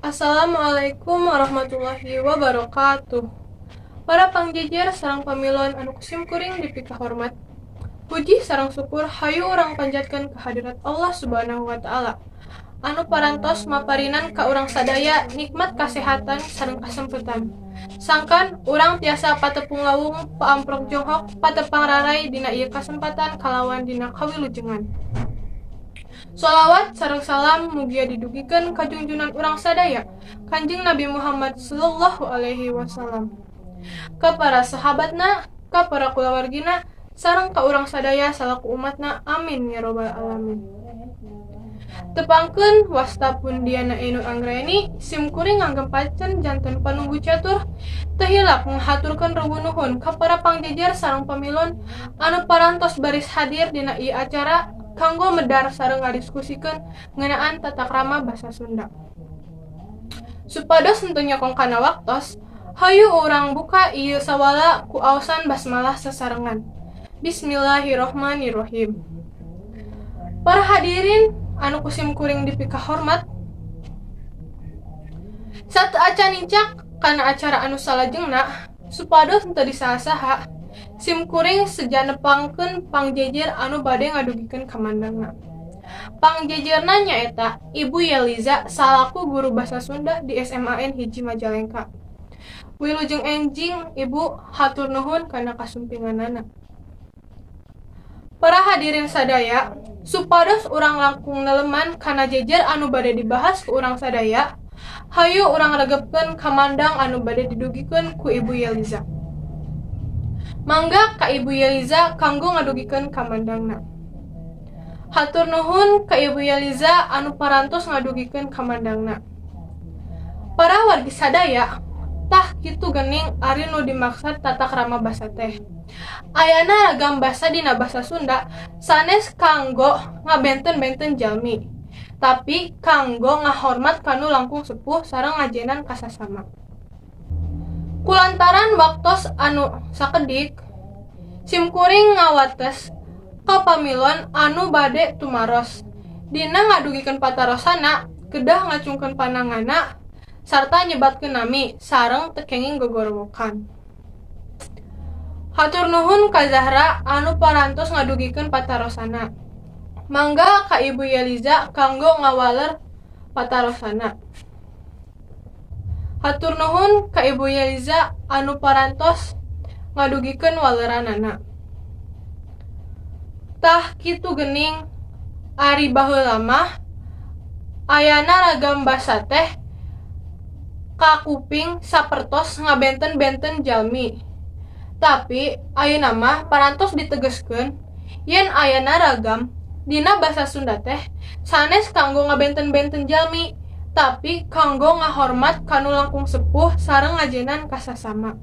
Assalamualaikum warahmatullahi wabarakatuh. Para pangjejer sareng pamilon anu kusim kuring dipika hormat. Puji sareng syukur hayu urang panjatkeun kehadirat Allah Subhanahu wa taala. Anu parantos maparinan ka urang sadaya nikmat kasehatan sareng kasempetan. Sangkan urang tiasa patepung lawung paamprok jonghok patepang rarai dina ieu kasempatan kalawan dina kawilujengan. Sholawat sareng salam mugia didugikeun ka junjunan urang sadaya Kanjeng Nabi Muhammad sallallahu alaihi wasallam. Ka para sahabatna, ka para kulawargina, sareng ka urang sadaya salaku umatna. Amin ya robbal alamin. Tepangkeun wastapun diana Ainur Anggraeni sim kuring nganggempaceun janten panunggu catur teu hilap ngahaturkeun ruwun nuhun ka para pangjejer sareng pamilon anu parantos baris hadir dina ieu acara kanggo medar sareng ngadiskusikeun ngeunaan tata krama basa Sunda. Supados henteu nyokong kana waktos, hayu urang buka ieu sawala ku aosan basmalah sasarengan. Bismillahirrohmanirrohim. Para hadirin anu kusim kuring dipika hormat, sateu acan incak kana acara anu salajengna supados henteu disaha-saha sim kuring sejanepangkeun pangjejer anu bade ngadugikeun kamandangna. Pangjejerna nyaeta Ibu Yeliza salaku guru basa Sunda di SMAN hiji Majalengka. Wilujeng enjing Ibu hatur nuhun kana kasumpinganana. Para hadirin sadaya, supados urang langkung neleman kana jejer anu bade dibahas ku urang sadaya, hayu urang regepkeun kamandang anu bade didugikeun ku Ibu Yeliza. Mangga ka Ibu Yeliza kanggo ngadugikeun kamandangna. Hatur nuhun ka Ibu Yeliza anu parantos ngadugikeun kamandangna. Para wargi sadaya, tah kitu geuning ari nu dimaksud tata krama basa teh. Ayana ragam basa dina basa Sunda sanes kanggo ngabenten-benten jalmi, tapi kanggo ngahormat kanu langkung sepuh sareng ngajenan kasasama. Kulantaran waktos anu sakedik, sim kuring ngawates ka pamilon anu bade tumaros. Dina ngadugikeun patarosana, kedah ngacungkeun panangana, sarta nyebatkeun nami sareng teu kenging gogorowokan. Hatur nuhun ka Zahra anu parantos ngadugikeun patarosana. Mangga ka Ibu Yeliza kanggo ngawaler patarosana. Hatur nuhun ka Ibu Yeliza anu parantos ngadugikeun waleranana. Tah kitu geuning ari baheula mah ayana ragam basa teh ka kuping sapertos ngabenten-benten jalmi. Tapi ayeuna mah parantos ditegeskeun yen ayana ragam dina basa Sunda teh sanes kanggo ngabenten-benten jalmi, tapi kanggo ngahormat kanu langkung sepuh sareng ngajenan kasasama.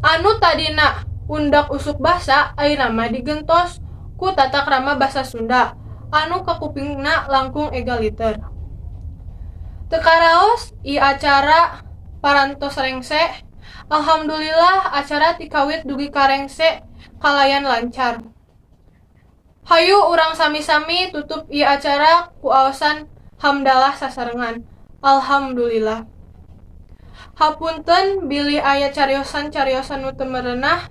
Anu tadina undak usuk basa ayeuna mah digentos ku tata krama basa Sunda anu kakupingna langkung egaliter. Teu karaos ieu acara parantos rengse. Alhamdulillah acara ti kawit dugi karengse kalayan lancar. Hayu urang sami-sami tutup ieu acara ku aosan hamdalah sasarengan. Alhamdulillah. Hapunten bilih aya cariosan-cariosan nu teu merenah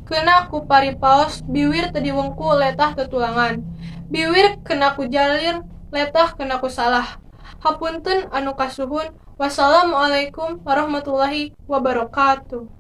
keuna ku paripaos biwir teu diwengku letah tetulangan. Biwir kena ku jalir letah kena ku salah. Hapunten anu kasuhun. Wassalamualaikum warahmatullahi wabarakatuh.